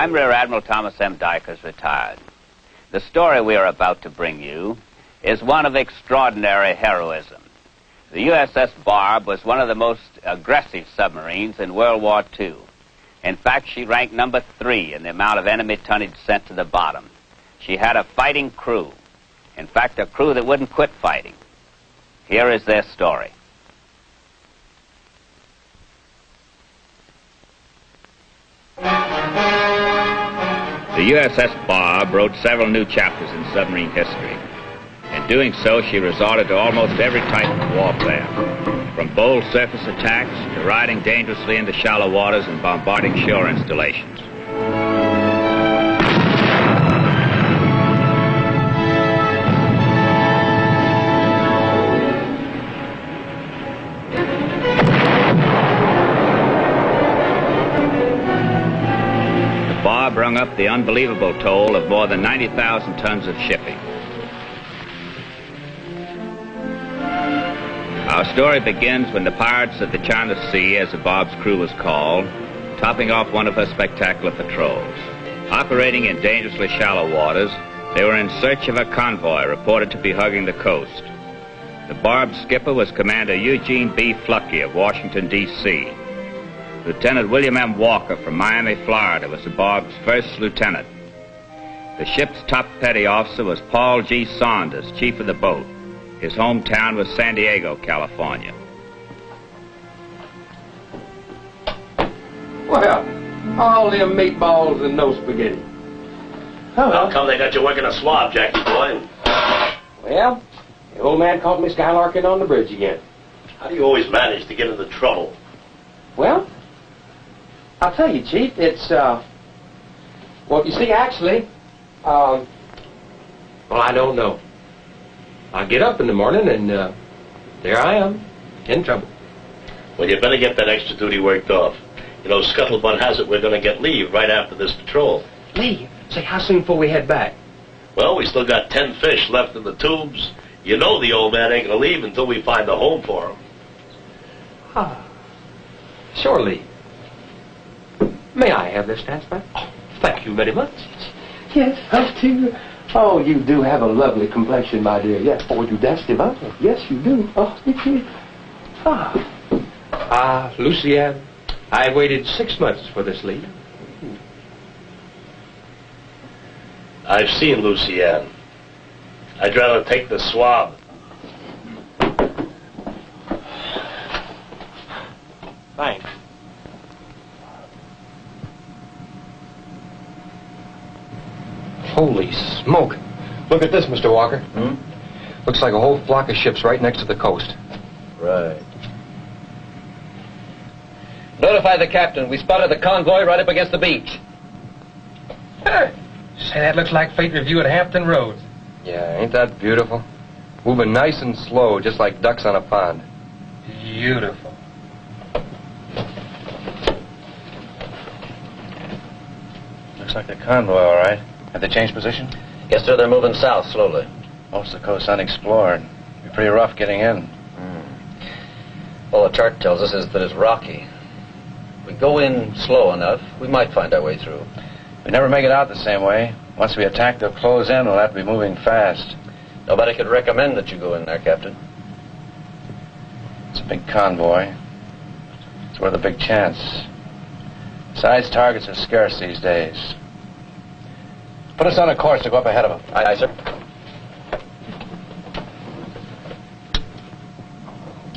I'm Rear Admiral Thomas M. Dykers, retired. The story we are about to bring you is one of extraordinary heroism. The USS Barb was one of the most aggressive submarines in World War II. In fact, she ranked number 3 in the amount of enemy tonnage sent to the bottom. She had a fighting crew. In fact, a crew that wouldn't quit fighting. Here is their story. The USS Barb wrote several new chapters in submarine history. In doing so, she resorted to almost every type of warfare, from bold surface attacks to riding dangerously into shallow waters and bombarding shore installations. Brung up the unbelievable toll of more than 90,000 tons of shipping. Our story begins when the Pirates of the China Sea, as the Barb's crew was called, topping off one of her spectacular patrols. Operating in dangerously shallow waters, they were in search of a convoy reported to be hugging the coast. The Barb's skipper was Commander Eugene B. Fluckey of Washington, D.C. Lieutenant William M. Walker from Miami, Florida, was the Barb's first lieutenant. The ship's top petty officer was Paul G. Saunders, chief of the boat. His hometown was San Diego, California. Well, all them meatballs and no spaghetti. How come they got you working a swab, Jackie boy? Well, the old man caught me skylarking on the bridge again. How do you always manage to get into trouble? Well, I'll tell you, Chief, it's, well, you see, actually, well, I don't know. I get up in the morning and, there I am, in trouble. Well, you better get that extra duty worked off. You know, Scuttlebutt has it we're going to get leave right after this patrol. Leave? Say, how soon before we head back? Well, we still got 10 fish left in the tubes. You know the old man ain't going to leave until we find a home for him. Ah, sure, leave. May I have this dance back? Oh, thank you very much. Yes, I do. Oh, you do have a lovely complexion, my dear. Yes. Oh, you dance divine. Yes, you do. Oh, Lucienne, I waited 6 months for this leave. I've seen Lucienne. I'd rather take the swab. Thanks. Holy smoke. Look at this, Mr. Walker. Looks like a whole flock of ships right next to the coast. Right. Notify the captain. We spotted the convoy right up against the beach. Hey, say, that looks like Fate Review at Hampton Roads. Yeah, ain't that beautiful? Moving nice and slow, just like ducks on a pond. Beautiful. Looks like the convoy, all right. Have they changed position? Yes, sir, they're moving south slowly. Most of the coast unexplored. Be pretty rough getting in. All the chart tells us is that it's rocky. If we go in slow enough, we might find our way through. We never make it out the same way. Once we attack, they'll close in. We'll have to be moving fast. Nobody could recommend that you go in there, Captain. It's a big convoy. It's worth a big chance. Besides, targets are scarce these days. Put us on a course to go up ahead of them. Aye, aye, sir.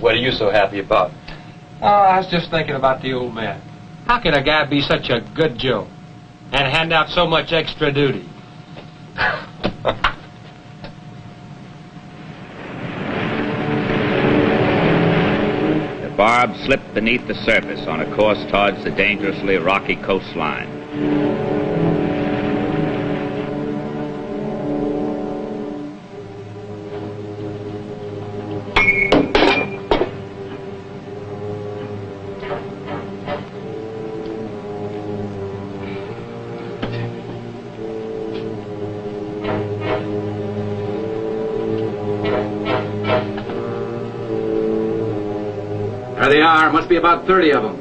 What are you so happy about? Oh, I was just thinking about the old man. How can a guy be such a good Joe and hand out so much extra duty? The Barb slipped beneath the surface on a course towards the dangerously rocky coastline. There they are. Must be about 30 of them.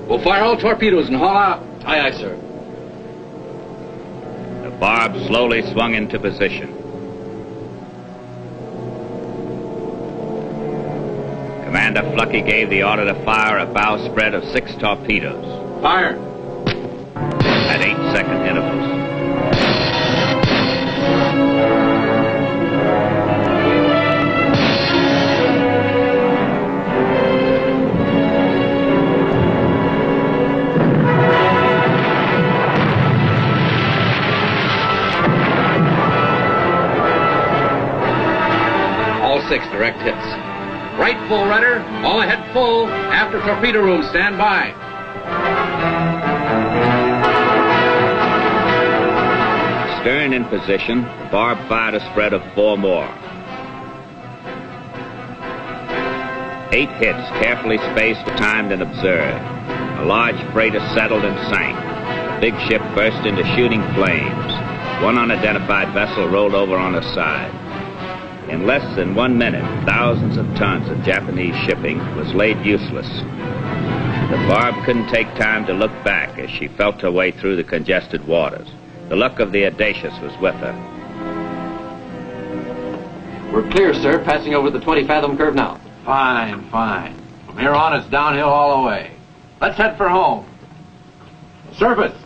We'll fire all torpedoes and haul out. Aye, aye, sir. barb slowly swung into position. Commander Flucky gave the order to fire a bowsprit of 6 torpedoes. Fire! At 8-second intervals. All 6 direct hits. Right full rudder, all ahead full, after torpedo room, stand by. Stern in position, the barb fired a spread of 4 more. 8 hits, carefully spaced, timed, and observed. A large freighter settled and sank. The big ship burst into shooting flames. One unidentified vessel rolled over on her side. In less than 1 minute, thousands of tons of Japanese shipping was laid useless. The barb couldn't take time to look back as she felt her way through the congested waters. The luck of the audacious was with her. We're clear, sir. Passing over the 20-fathom curve now. Fine, fine. From here on, it's downhill all the way. Let's head for home. Surface!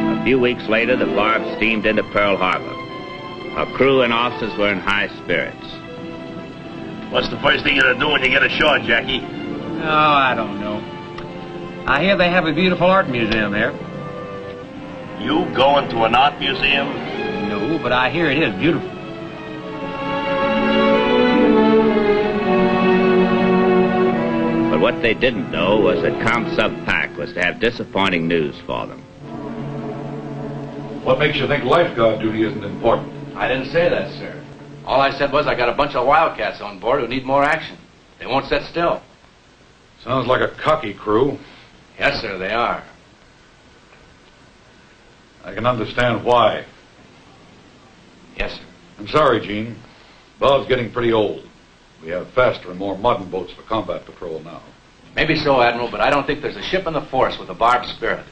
A few weeks later, the barb steamed into Pearl Harbor. Her crew and officers were in high spirits. What's the first thing you're gonna do when you get ashore, Jackie? Oh, I don't know. I hear they have a beautiful art museum there. You going to an art museum? No, but I hear it is beautiful. But what they didn't know was that ComSub Pac was to have disappointing news for them. What makes you think lifeguard duty isn't important? I didn't say that, sir. All I said was I got a bunch of wildcats on board who need more action. They won't sit still. Sounds like a cocky crew. Yes, sir, they are. I can understand why. Yes, sir. I'm sorry, Gene. Bob's getting pretty old. We have faster and more modern boats for combat patrol now. Maybe so, Admiral, but I don't think there's a ship in the force with a barb spirit.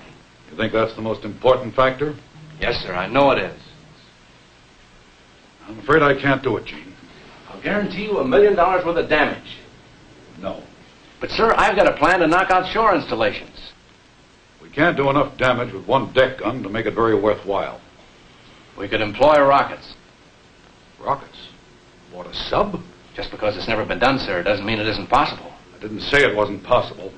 You think that's the most important factor? Yes, sir, I know it is. I'm afraid I can't do it, Gene. I'll guarantee you $1 million worth of damage. No. But, sir, I've got a plan to knock out shore installations. We can't do enough damage with one deck gun to make it very worthwhile. We could employ rockets. Rockets? What, a sub? Just because it's never been done, sir, doesn't mean it isn't possible. I didn't say it wasn't possible.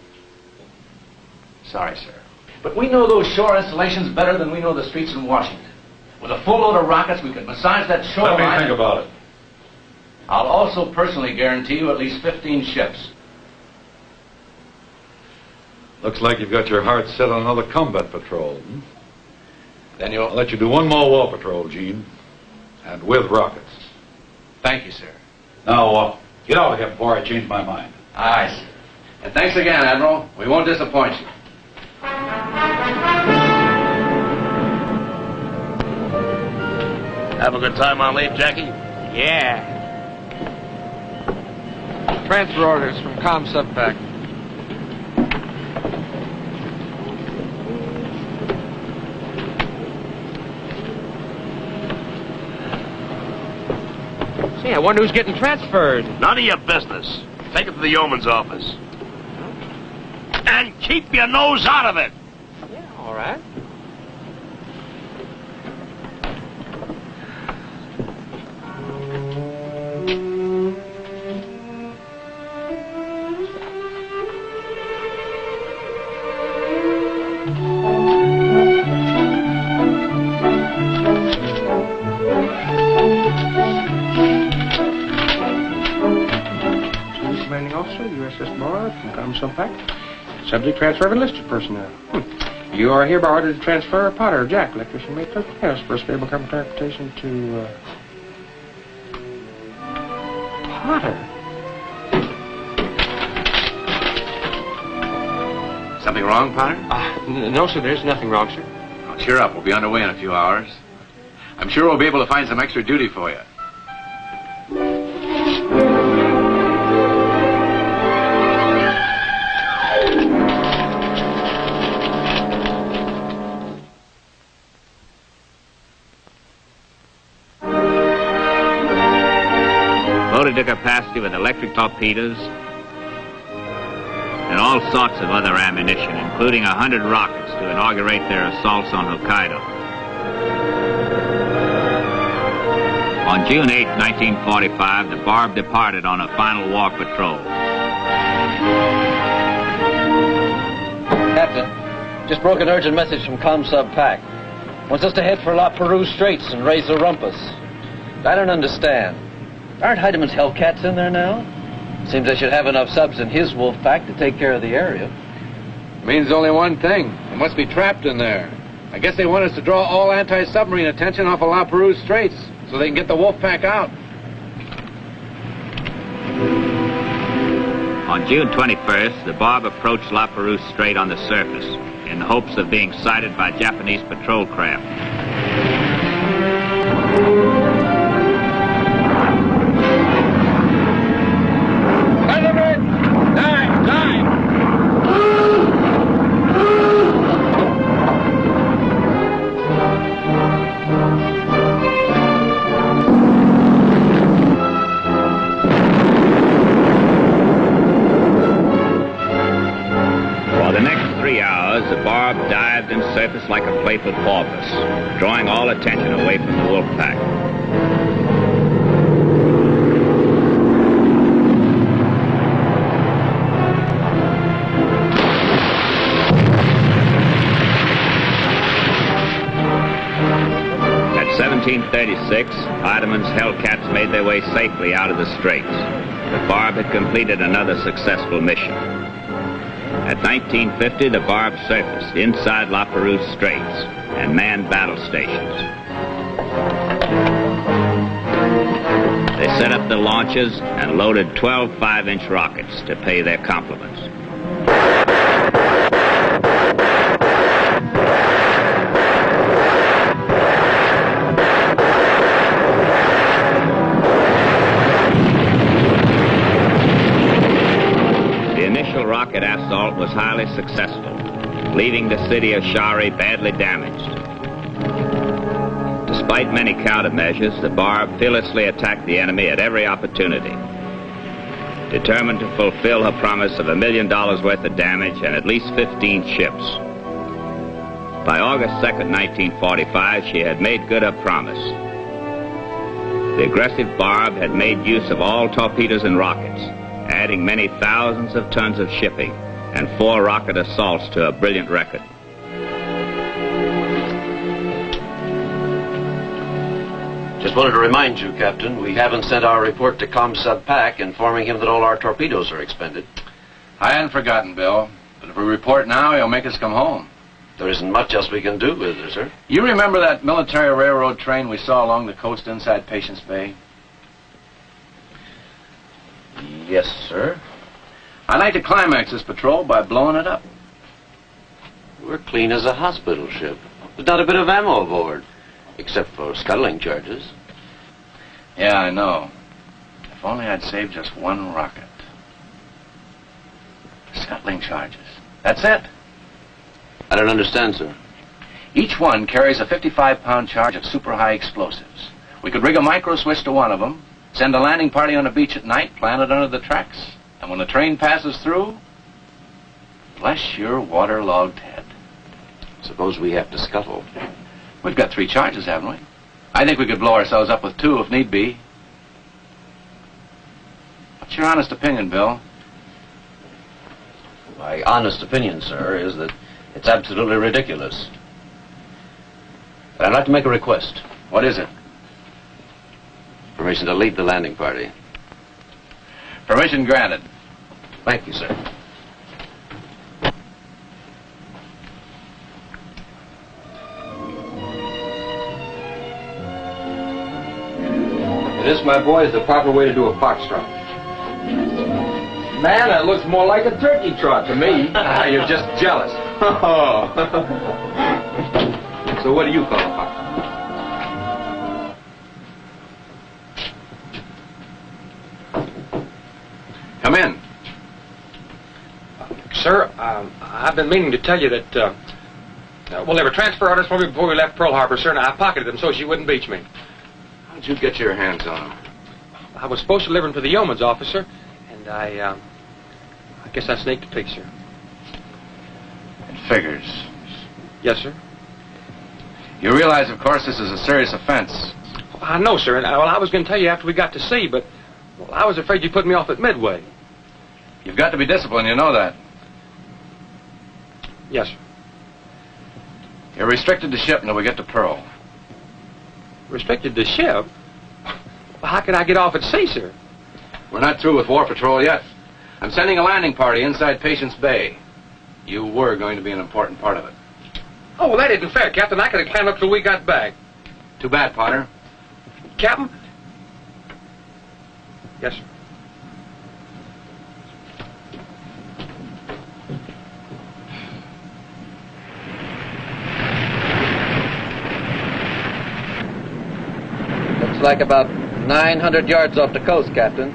Sorry, sir. But we know those shore installations better than we know the streets in Washington. With a full load of rockets, we could massage that shoreline. Let me think about it. I'll also personally guarantee you at least 15 ships. Looks like you've got your heart set on another combat patrol. Then I'll you'll... let you do one more war patrol, Gene. And with rockets. Thank you, sir. Now, get out of here before I change my mind. Aye, sir. And thanks again, Admiral. We won't disappoint you. Have a good time on leave, Jackie? Yeah. Transfer orders from ComSub Pac. Gee, I wonder who's getting transferred. None of your business. Take it to the yeoman's office. And keep your nose out of it. Yeah, all right. Commanding Officer, USS Barr from ComSub Pac. Subject transfer of enlisted personnel. You are hereby ordered to transfer Potter, Jack, electrician, mate, clerk, yes, first available coming transportation to, Potter. Something wrong, Potter? No, sir, there's nothing wrong, sir. Oh, cheer up. We'll be underway in a few hours. I'm sure we'll be able to find some extra duty for you. Loaded to capacity with electric torpedoes and all sorts of other ammunition, including 100 rockets to inaugurate their assaults on Hokkaido. On June 8, 1945, the Barb departed on a final war patrol. Captain, just broke an urgent message from ComSub PAC. Wants us to head for La Perouse Straits and raise the rumpus. I don't understand. Aren't Heideman's Hellcats in there now? Seems they should have enough subs in his wolf pack to take care of the area. Means only one thing. They must be trapped in there. I guess they want us to draw all anti-submarine attention off of La Perouse Straits so they can get the wolf pack out. On June 21st, the Barb approached La Perouse Strait on the surface in the hopes of being sighted by Japanese patrol craft. The Barb dived and surfaced like a playful porpoise, drawing all attention away from the wolf pack. At 1736, Heideman's Hellcats made their way safely out of the straits. The Barb had completed another successful mission. At 1950, the Barb surfaced inside La Perouse Straits and manned battle stations. They set up the launches and loaded 12 5-inch rockets to pay their compliments. Rocket assault was highly successful, leaving the city of Shari badly damaged. Despite many countermeasures, the Barb fearlessly attacked the enemy at every opportunity, determined to fulfill her promise of $1 million worth of damage and at least 15 ships. By August 2nd, 1945, she had made good her promise. The aggressive Barb had made use of all torpedoes and rockets, adding many thousands of tons of shipping and 4 rocket assaults to a brilliant record. Just wanted to remind you, Captain, we haven't sent our report to ComSub PAC informing him that all our torpedoes are expended. I hadn't forgotten, Bill. But if we report now, he'll make us come home. There isn't much else we can do, is there, sir? You remember that military railroad train we saw along the coast inside Patience Bay? Yes, sir. I'd like to climax this patrol by blowing it up. We're clean as a hospital ship. There's not a bit of ammo aboard, except for scuttling charges. Yeah, I know. If only I'd saved just one rocket. Scuttling charges. That's it. I don't understand, sir. Each one carries a 55-pound charge of super high explosives. We could rig a micro switch to one of them, send a landing party on a beach at night, plant it under the tracks, and when the train passes through, bless your waterlogged head. Suppose we have to scuttle. We've got 3 charges, haven't we? I think we could blow ourselves up with 2 if need be. What's your honest opinion, Bill? My honest opinion, sir, is that it's absolutely ridiculous. But I'd like to make a request. What is it? Permission to lead the landing party. Permission granted. Thank you, sir. This, my boy, is the proper way to do a foxtrot. Man, that looks more like a turkey trot to me. You're just jealous. So what do you call it, Pop? Come in. Sir, I've been meaning to tell you that, well, there were transfer orders for me before we left Pearl Harbor, sir, and I pocketed them so she wouldn't beach me. How'd you get your hands on them? I was supposed to deliver them to the yeoman's office, sir, and I guess I sneaked a piece, sir. It figures. Yes, sir. You realize, of course, this is a serious offense. I know, sir, and well, I was going to tell you after we got to sea, but well, I was afraid you'd put me off at Midway. You've got to be disciplined, you know that. Yes, sir. You're restricted to ship until we get to Pearl. Restricted to ship? Well, how can I get off at sea, sir? We're not through with War Patrol yet. I'm sending a landing party inside Patience Bay. You were going to be an important part of it. Oh, well, that isn't fair, Captain. I could have climbed up till we got back. Too bad, Potter. Captain? Yes, sir. Looks like about 900 yards off the coast, Captain.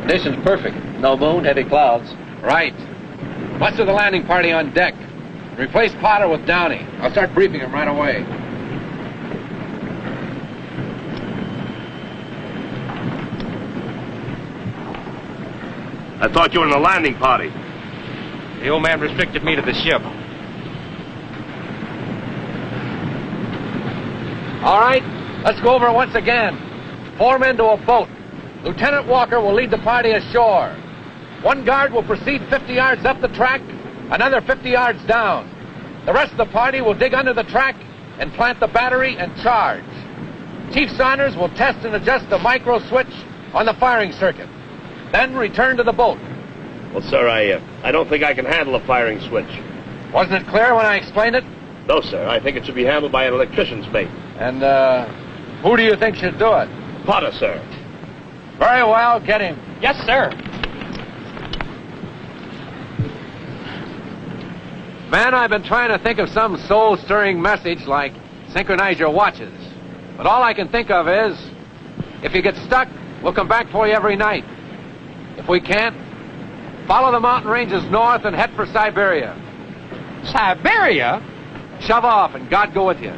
Conditions perfect. No moon, heavy clouds. Right. Muster the landing party on deck. Replace Potter with Downey. I'll start briefing him right away. I thought you were in the landing party. The old man restricted me to the ship. All right, let's go over it once again. 4 men to a boat. Lieutenant Walker will lead the party ashore. 1 guard will proceed 50 yards up the track, another 50 yards down. The rest of the party will dig under the track and plant the battery and charge. Chief Saunders will test and adjust the micro switch on the firing circuit. Then return to the boat. Well, sir, I don't think I can handle a firing switch. Wasn't it clear when I explained it? No, sir. I think it should be handled by an electrician's mate. And, who do you think should do it? Potter, sir. Very well, get him. Yes, sir. Man, I've been trying to think of some soul-stirring message like synchronize your watches. But all I can think of is, if you get stuck, we'll come back for you every night. If we can't, follow the mountain ranges north and head for Siberia. Siberia? Shove off and God go with you.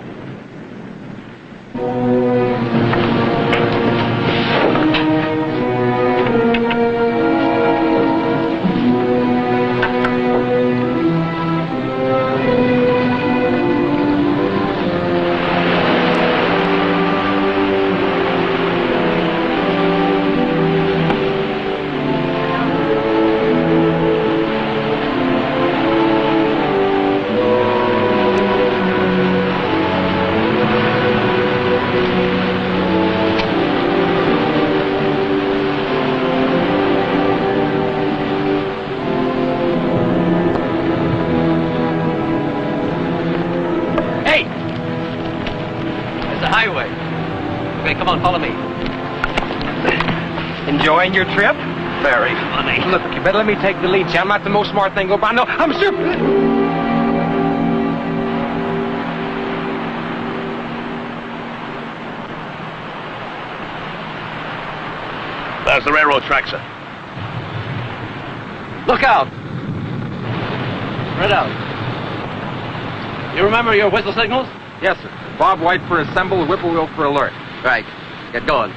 Come on, follow me. Enjoying your trip? Very funny. Look, you better let me take the lead, I'm not the most smart thing go by. No, I'm sure. There's the railroad track, sir. Look out. Spread out. You remember your whistle signals? Yes, sir. Bob White for assemble, whippoorwill for alert. Right. Get going.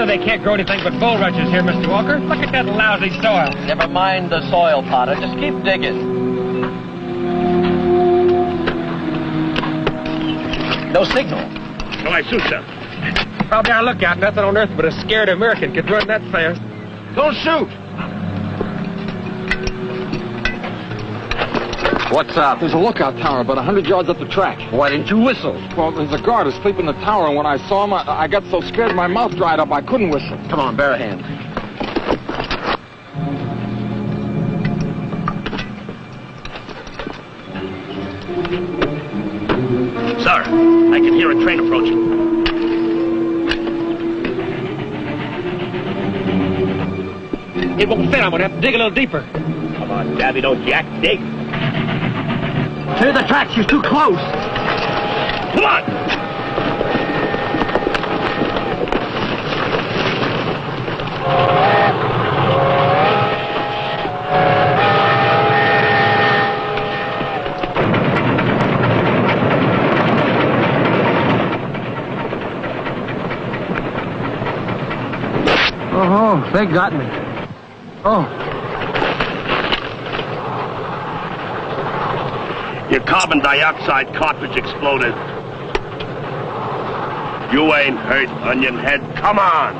They can't grow anything but bulrushes here, Mr. Walker. Look at that lousy soil. Never mind the soil, Potter. Just keep digging. No signal. Shall I shoot, sir? Probably our lookout. Nothing on earth but a scared American could run that fast. Don't shoot. What's up? There's a lookout tower about 100 yards up the track. Why didn't you whistle? Well, there's a guard asleep in the tower, and when I saw him, I got so scared my mouth dried up I couldn't whistle. Come on, bear a hand. Sir, I can hear a train approaching. It won't fit. I'm going to have to dig a little deeper. Come on, Davy, don't jack. Dig. Clear the tracks. You're too close. Come on! Oh, they got me. Oh. Your carbon dioxide cartridge exploded. You ain't hurt, onion head. Come on!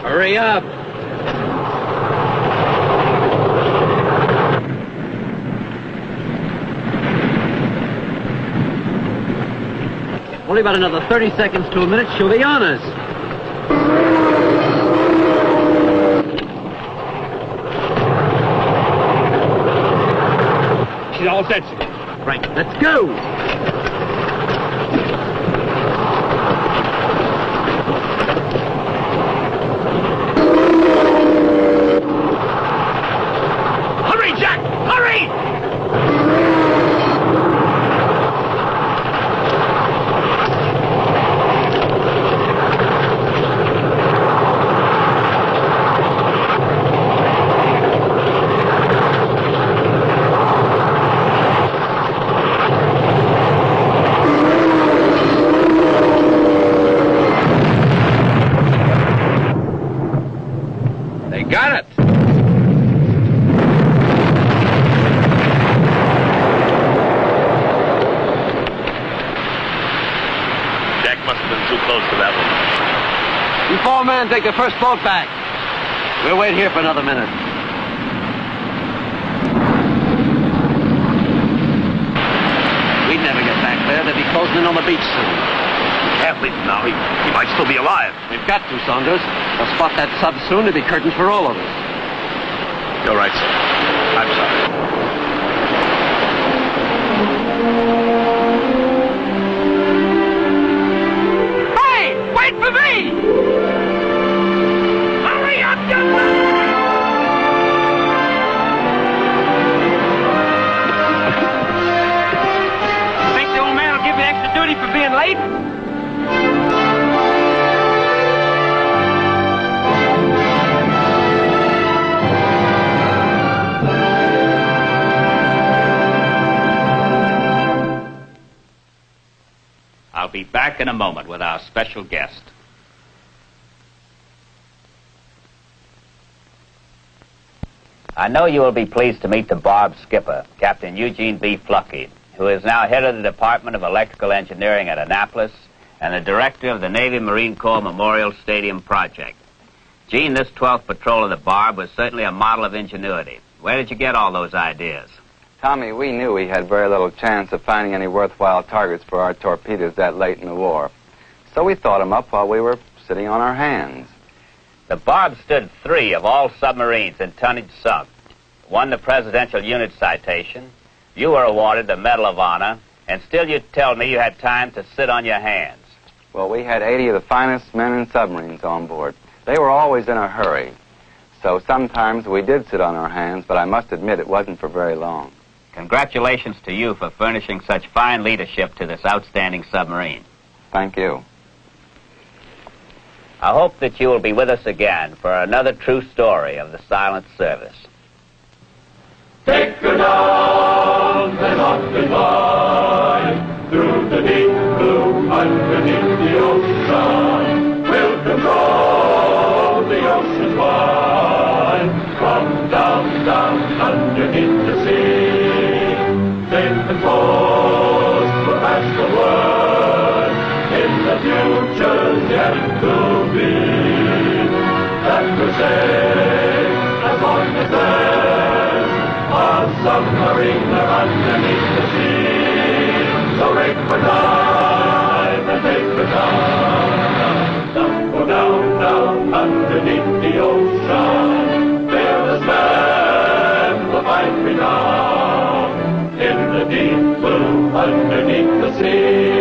Hurry up. Only about another 30 seconds to a minute. She'll be on us. She's all set. Right, let's go. Hurry, Jack! Hurry! They got it. Jack must have been too close to that one. You four men take the first boat back. We'll wait here for another minute. We'd never get back there. They'd be closing in on the beach soon. Can't leave him now. He might still be alive. We've got to, Saunders. They'll spot that sub soon. There'll be curtains for all of us. You're right, sir. I'm sorry. Hey! Wait for me! Hurry up, Think the old man will give me extra duty for being late? I'll be back in a moment with our special guest. I know you will be pleased to meet the Barb's skipper, Captain Eugene B. Fluckey, who is now head of the Department of Electrical Engineering at Annapolis and the director of the Navy Marine Corps Memorial Stadium project. Gene, this 12th patrol of the Barb was certainly a model of ingenuity. Where did you get all those ideas? Tommy, we knew we had very little chance of finding any worthwhile targets for our torpedoes that late in the war. So we thought them up while we were sitting on our hands. The Barb stood 3 of all submarines in tonnage sunk, won the Presidential Unit Citation, you were awarded the Medal of Honor, and still you tell me you had time to sit on your hands. Well, we had 80 of the finest men in submarines on board. They were always in a hurry. So sometimes we did sit on our hands, but I must admit it wasn't for very long. Congratulations to you for furnishing such fine leadership to this outstanding submarine. Thank you. I hope that you will be with us again for another true story of the silent service. Take her down and up and by, through the deep blue underneath the ocean. We'll control the oceans wide, from down, down underneath the sea. Safe and close, we'll pass yet to be. And we're safe as long as there's a submariner underneath the sea. So rake for time and take the time. Down, go down, down underneath the ocean. Fearless men will find renown in the deep blue underneath the sea.